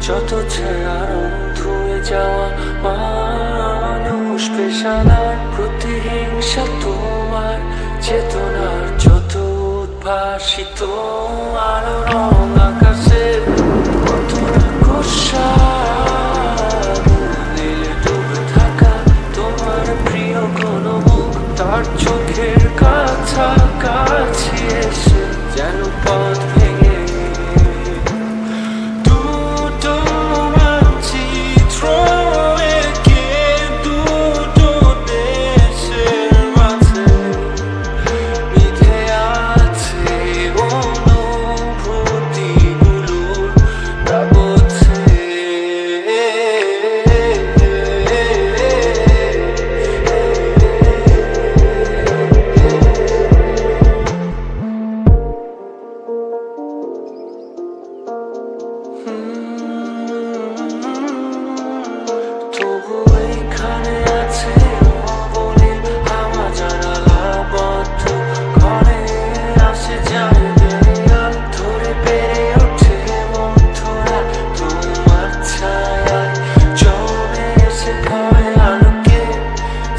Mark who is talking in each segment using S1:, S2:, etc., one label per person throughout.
S1: যত ছায়ার ধুয়ে যাওয়া মানুষ পেশাদার প্রতিহিংসা তোমার চেতনার যত উদ্ভাসিত আলো রং আকাশে কত না কষা নীলে ডুবে থাকা তোমার প্রিয় কোনো মুখ তার চোখের কাছাকাছি এসে যেন পথ ভেঙে দুটো মানচিত্র এঁকে দুটো দেশের মাঝে মিথে আছে অনুভূতিগুলোর ব্যবচ্ছেদ। তবু এখানে আছে অবনীল হাওয়া জানালা বদ্ধ ঘরে আসে যায় দেয়াল ধরে বেড়ে ওঠে মধ্যরা তোমার ছায়ায় জমে এসে ভয় আলোকে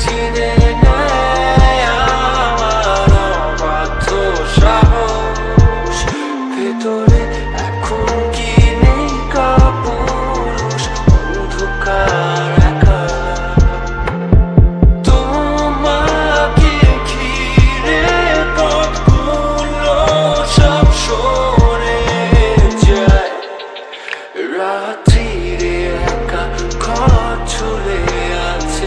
S1: চিনে নেয় আমার অবাধ্য সাহস ভেতরে এখন কি নেই কাপুরুষ অন্ধকার একা তোমাকে ঘিরে পথগুলো সব সরে যায় রাত্রিরে একা ঘর ঝুলে আছে